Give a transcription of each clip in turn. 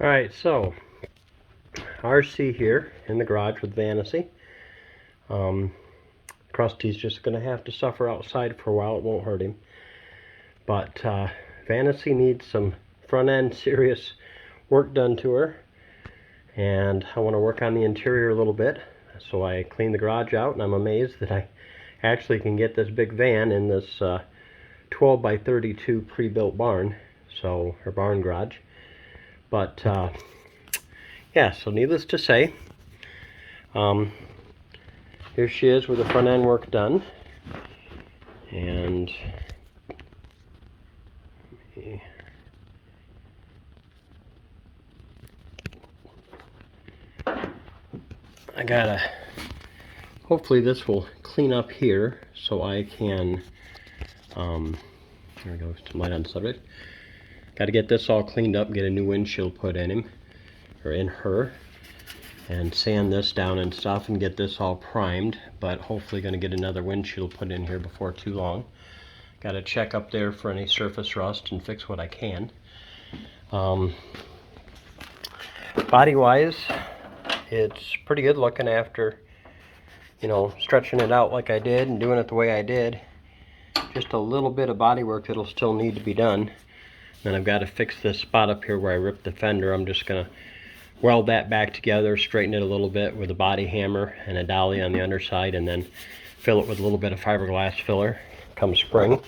Alright, so RC here in the garage with Vantasy. Krusty's just going to have to suffer outside for a while. It won't hurt him. But Vantasy needs some front end serious work done to her. And I want to work on the interior a little bit. So I cleaned the garage out, and I'm amazed that I actually can get this big van in this 12 by 32 pre-built barn. So, her barn garage. But yeah, so needless to say, here she is with the front end work done. And I gotta, hopefully this will clean up here so I can, there we go, some light on the subject. Gotta get this all cleaned up, get a new windshield put in him, or in her, and sand this down and stuff and get this all primed, but hopefully gonna get another windshield put in here before too long. Gotta check up there for any surface rust and fix what I can. Body-wise, it's pretty good looking after, you know, stretching it out like I did and doing it the way I did. Just a little bit of body work that'll still need to be done. Then I've got to fix this spot up here where I ripped the fender. I'm just going to weld that back together, straighten it a little bit with a body hammer and a dolly on the underside, and then fill it with a little bit of fiberglass filler come spring.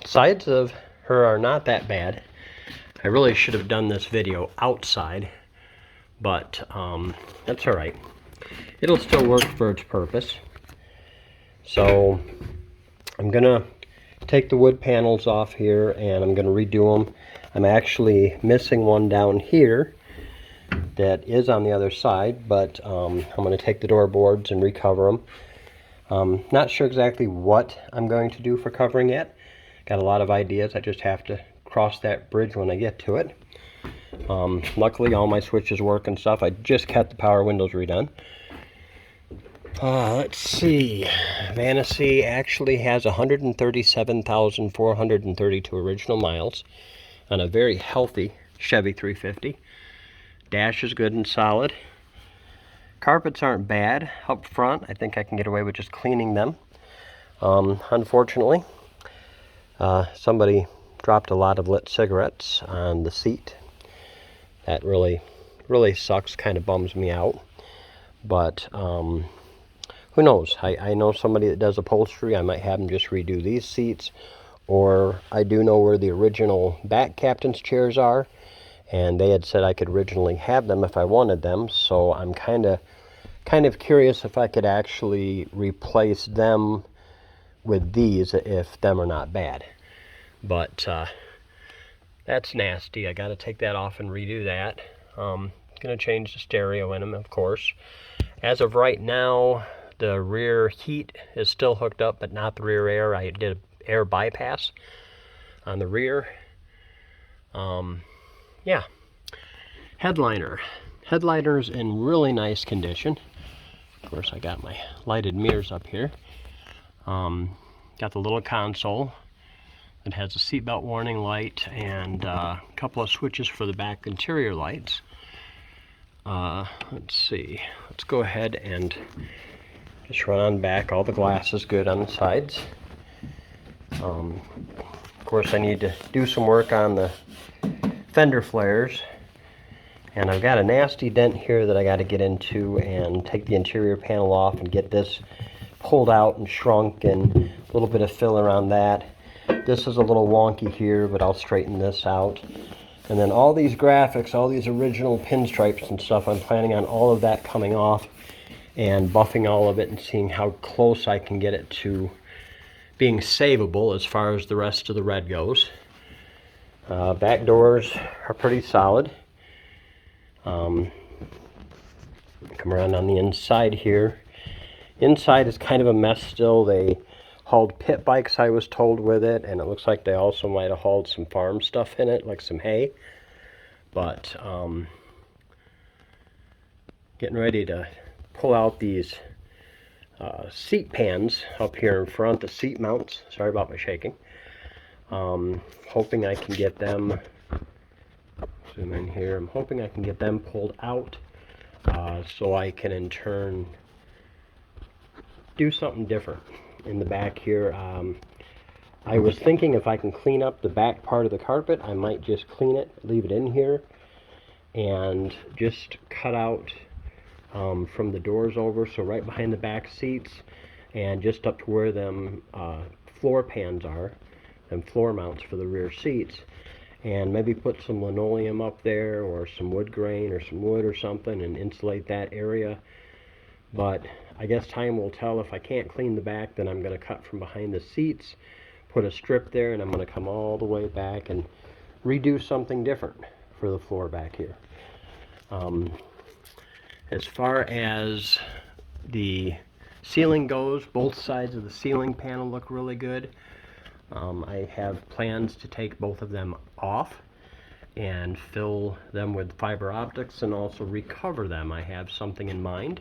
Sides of her are not that bad. I really should have done this video outside, but that's all right. It'll still work for its purpose. So I'm gonna take the wood panels off here and I'm gonna redo them. I'm actually missing one down here that is on the other side, but I'm gonna take the door boards and recover them. Not sure exactly what I'm going to do for covering yet. Got a lot of ideas. I just have to cross that bridge when I get to it. Luckily all my switches work and stuff. I just got the power windows redone. Let's see. Vantasy actually has 137,432 original miles on a very healthy Chevy 350. Dash is good and solid. Carpets aren't bad up front. I think I can get away with just cleaning them. Unfortunately, somebody dropped a lot of lit cigarettes on the seat. That really sucks, kind of bums me out. But who knows? I know somebody that does upholstery. I might have them just redo these seats. Or I do know where the original back captain's chairs are, and they had said I could originally have them if I wanted them. So I'm kind of curious if I could actually replace them with these if them are not bad. But that's nasty. I got to take that off and redo that. Gonna change the stereo in them, of course. As of right now, the rear heat is still hooked up, but not the rear air. I did an air bypass on the rear. Yeah. Headliner's in really nice condition. Of course, I got my lighted mirrors up here. Got the little console. It has a seatbelt warning light and a couple of switches for the back interior lights. Let's see. Let's go ahead and just run on back. All the glass is good on the sides. Of course, I need to do some work on the fender flares. And I've got a nasty dent here that I got to get into and take the interior panel off and get this pulled out and shrunk, and a little bit of fill around that. This is a little wonky here, but I'll straighten this out. And then all these graphics, all these original pinstripes and stuff, I'm planning on all of that coming off and buffing all of it and seeing how close I can get it to being savable as far as the rest of the red goes. Back doors are pretty solid. Come around on the inside here. Inside is kind of a mess still. They hauled pit bikes, I was told, with it, and it looks like they also might have hauled some farm stuff in it, like some hay. But getting ready to pull out these seat pans up here in front, the seat mounts. Sorry about my shaking. Hoping I can get them zoom in here. I'm hoping I can get them pulled out so I can in turn do something different in the back here. I was thinking if I can clean up the back part of the carpet, I might just clean it, leave it in here, and just cut out from the doors over, so right behind the back seats and just up to where them floor pans are, them floor mounts for the rear seats, and maybe put some linoleum up there or some wood grain or some wood or something and insulate that area. But I guess time will tell. If I can't clean the back, then I'm going to cut from behind the seats, put a strip there, and I'm going to come all the way back and redo something different for the floor back here. As far as the ceiling goes, both sides of the ceiling panel look really good. I have plans to take both of them off and fill them with fiber optics and also recover them. I have something in mind,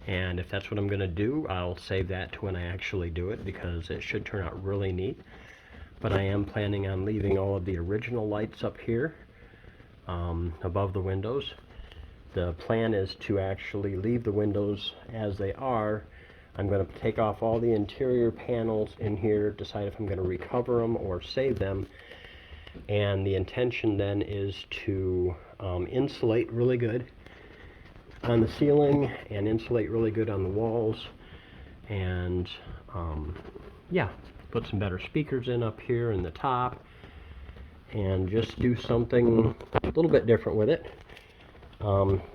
and if that's what I'm going to do, I'll save that to when I actually do it, because it should turn out really neat. But I am planning on leaving all of the original lights up here above the windows. The plan is to actually leave the windows as they are. I'm going to take off all the interior panels in here, decide if I'm going to recover them or save them. And the intention then is to insulate really good on the ceiling and insulate really good on the walls. And yeah, put some better speakers in up here in the top and just do something a little bit different with it.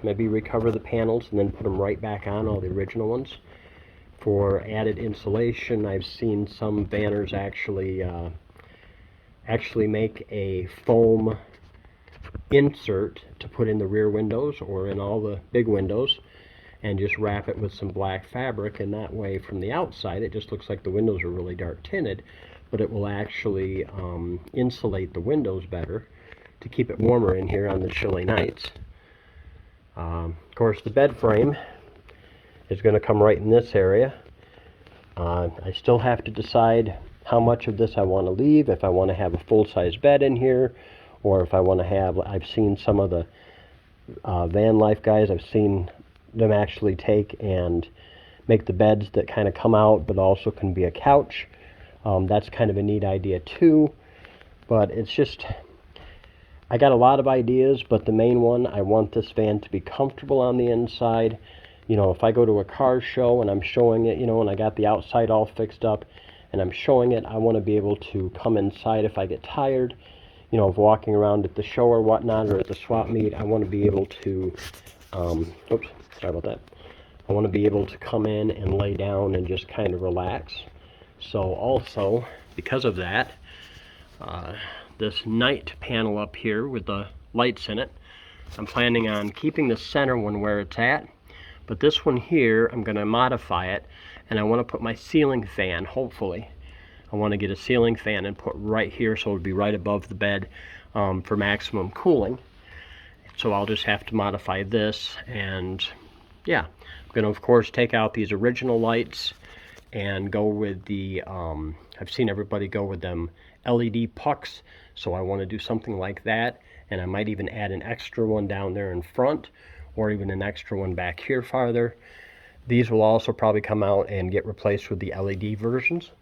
Maybe recover the panels and then put them right back on, all the original ones. For added insulation, I've seen some banners actually make a foam insert to put in the rear windows or in all the big windows, and just wrap it with some black fabric, and that way from the outside it just looks like the windows are really dark tinted, but it will actually insulate the windows better to keep it warmer in here on the chilly nights. Of course, the bed frame is going to come right in this area. I still have to decide how much of this I want to leave, if I want to have a full-size bed in here, or if I want to have, I've seen some of the van life guys, I've seen them actually take and make the beds that kind of come out but also can be a couch. That's kind of a neat idea too, but it's just, I got a lot of ideas, but the main one, I want this van to be comfortable on the inside. You know, if I go to a car show and I'm showing it, you know, and I got the outside all fixed up and I'm showing it, I want to be able to come inside if I get tired, you know, of walking around at the show or whatnot, or at the swap meet. I want to be able to, oops, sorry about that. I want to be able to come in and lay down and just kind of relax. So also, because of that, this night panel up here with the lights in it, I'm planning on keeping the center one where it's at, but this one here, I'm going to modify it, and I want to put my ceiling fan, hopefully. I want to get a ceiling fan and put right here so it would be right above the bed for maximum cooling. So I'll just have to modify this, and yeah, I'm going to of course take out these original lights and go with the, I've seen everybody go with them LED pucks, so I want to do something like that, and I might even add an extra one down there in front, or even an extra one back here farther. These will also probably come out and get replaced with the LED versions.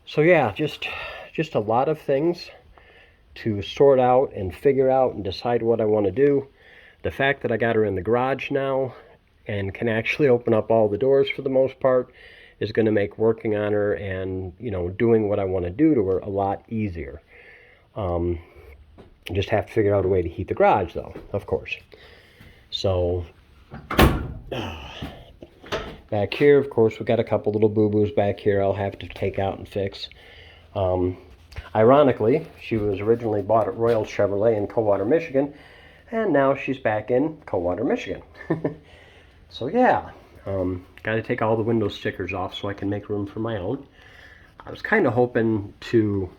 So yeah, just a lot of things to sort out and figure out and decide what I want to do. The fact that I got her in the garage now and can actually open up all the doors for the most part is going to make working on her and, you know, doing what I want to do to her a lot easier. Just have to figure out a way to heat the garage though, of course. So back here, of course, we've got a couple little boo-boos back here I'll have to take out and fix. Ironically, she was originally bought at Royal Chevrolet in Coldwater, Michigan, and now she's back in Coldwater, Michigan. So yeah, got to take all the window stickers off so I can make room for my own. I was kind of hoping to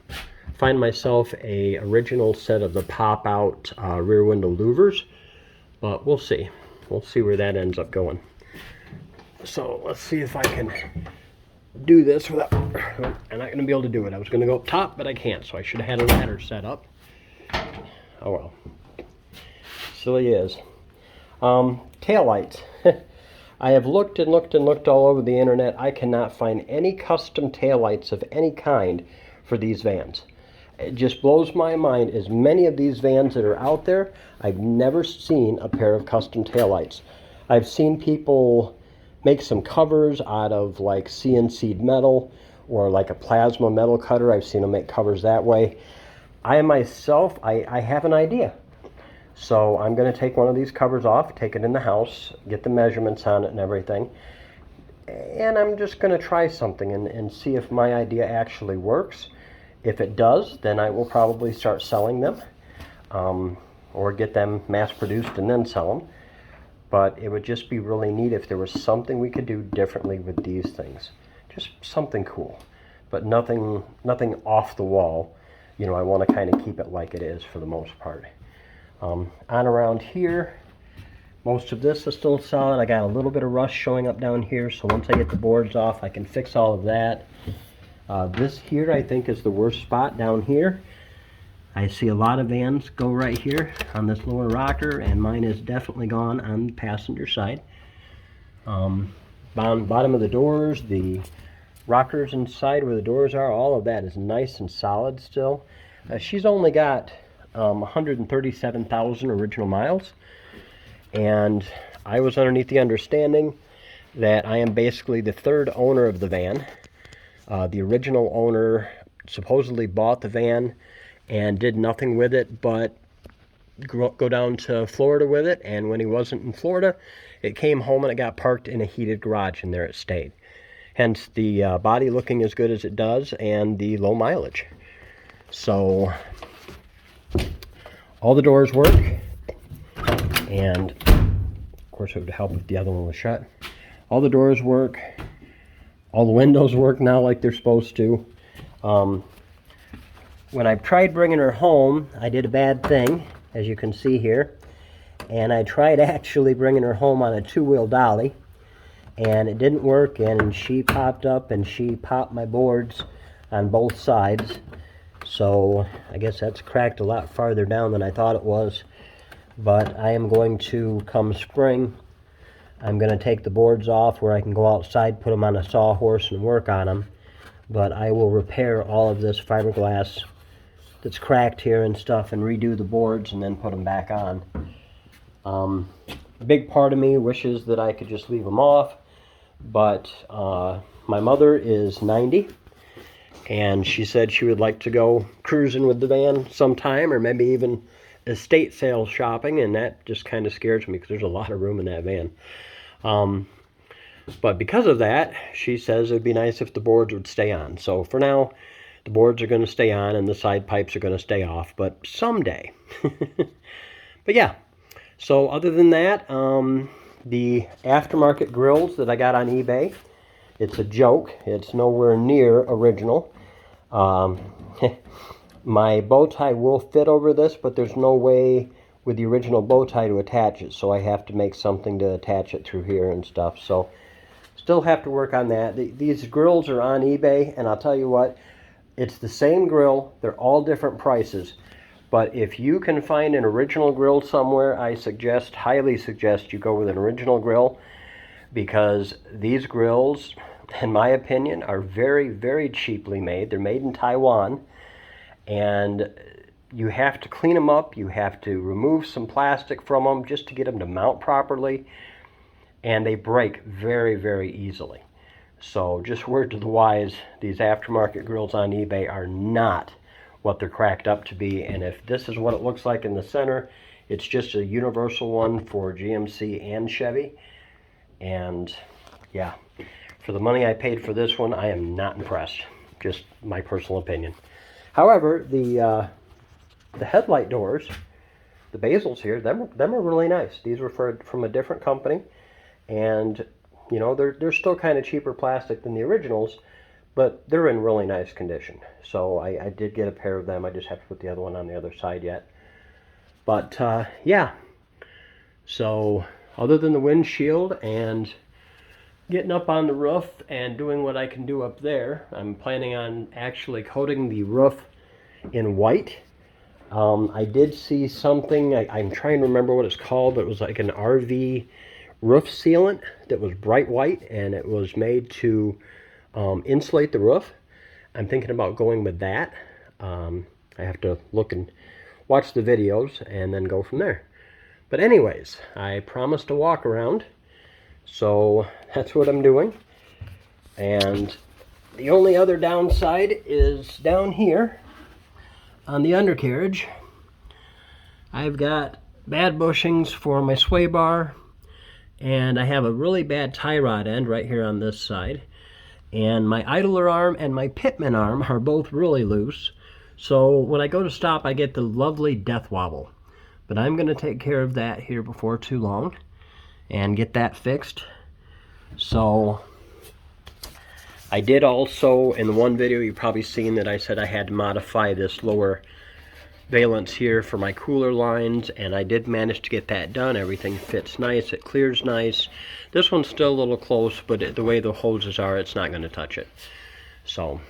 find myself a original set of the pop-out rear window louvers, but we'll see. We'll see where that ends up going. So let's see if I can do this without, I'm not going to be able to do it. I was going to go up top, but I can't, so I should have had a ladder set up. Oh well. Silly is. Tail lights. I have looked and looked and looked all over the internet. I cannot find any custom tail lights of any kind for these vans. It just blows my mind. As many of these vans that are out there, I've never seen a pair of custom tail lights. I've seen people make some covers out of like CNC'd metal or like a plasma metal cutter. I've seen them make covers that way. I myself, I have an idea. So I'm going to take one of these covers off, take it in the house, get the measurements on it and everything. And I'm just going to try something and see if my idea actually works. If it does, then I will probably start selling them or get them mass produced and then sell them. But it would just be really neat if there was something we could do differently with these things. Just something cool, but nothing off the wall. You know, I want to kind of keep it like it is for the most part. On around here, most of this is still solid. I got a little bit of rust showing up down here, so once I get the boards off, I can fix all of that. This here, I think, is the worst spot down here. I see a lot of vans go right here on this lower rocker, and mine is definitely gone on the passenger side. Bottom of the doors, the rockers inside where the doors are, all of that is nice and solid still. She's only got 137,000 original miles, and I was underneath the understanding that I am basically the third owner of the van. The original owner supposedly bought the van and did nothing with it but go down to Florida with it, and when he wasn't in Florida, it came home and it got parked in a heated garage, and there it stayed. Hence the body looking as good as it does and the low mileage. So all the doors work, and of course it would help if the other one was shut. All the doors work, all the windows work now like they're supposed to. When I tried bringing her home, I did a bad thing, as you can see here, and I tried actually bringing her home on a two-wheel dolly, and it didn't work, and she popped up and she popped my boards on both sides. So I guess that's cracked a lot farther down than I thought it was. But I am going to, come spring, I'm going to take the boards off where I can go outside, put them on a sawhorse and work on them. But I will repair all of this fiberglass that's cracked here and stuff and redo the boards and then put them back on. A big part of me wishes that I could just leave them off, but my mother is 90. And she said she would like to go cruising with the van sometime, or maybe even estate sale shopping, and that just kind of scares me because there's a lot of room in that van. But because of that, she says it would be nice if the boards would stay on. So for now, the boards are going to stay on and the side pipes are going to stay off, but someday. But yeah, so other than that, the aftermarket grills that I got on eBay, it's a joke. It's nowhere near original. My bow tie will fit over this, but there's no way with the original bow tie to attach it, so I have to make something to attach it through here and stuff. So still have to work on that. These grills are on eBay, and I'll tell you what, it's the same grill. They're all different prices. But if you can find an original grill somewhere, I highly suggest you go with an original grill, because these grills, in my opinion, are very, very cheaply made. They're made in Taiwan, and you have to clean them up. You have to remove some plastic from them just to get them to mount properly, and they break very, very easily. So just word to the wise, these aftermarket grills on eBay are not what they're cracked up to be, and if this is what it looks like in the center, it's just a universal one for GMC and Chevy. And yeah, for the money I paid for this one, I am not impressed. Just my personal opinion. However, the headlight doors, the bezels here, them are really nice. These were from a different company, and you know, they're still kind of cheaper plastic than the originals, but they're in really nice condition. So I did get a pair of them. I just have to put the other one on the other side yet. But yeah, so other than the windshield and getting up on the roof and doing what I can do up there, I'm planning on actually coating the roof in white. I did see something, I'm trying to remember what it's called, but it was like an RV roof sealant that was bright white, and it was made to insulate the roof. I'm thinking about going with that. I have to look and watch the videos and then go from there. But anyways, I promised to walk around, so that's what I'm doing. And the only other downside is down here on the undercarriage. I've got bad bushings for my sway bar, and I have a really bad tie rod end right here on this side. And my idler arm and my pitman arm are both really loose. So when I go to stop, I get the lovely death wobble. But I'm going to take care of that here before too long and get that fixed. So I did also, in the one video you've probably seen, that I said I had to modify this lower valence here for my cooler lines, and I did manage to get that done. Everything fits nice, it clears nice. This one's still a little close, but the way the hoses are, it's not going to touch it. So,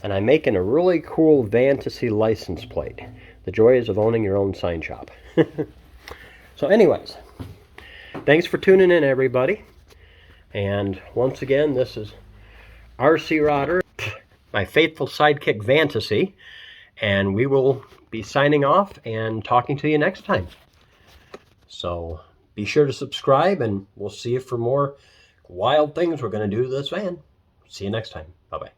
and I'm making a really cool Vantasy license plate. The joys of owning your own sign shop. So anyways, thanks for tuning in, everybody. And once again, this is RC Rodder, my faithful sidekick Vantasy. And we will be signing off and talking to you next time. So be sure to subscribe, and we'll see you for more wild things we're going to do to this van. See you next time. Bye-bye.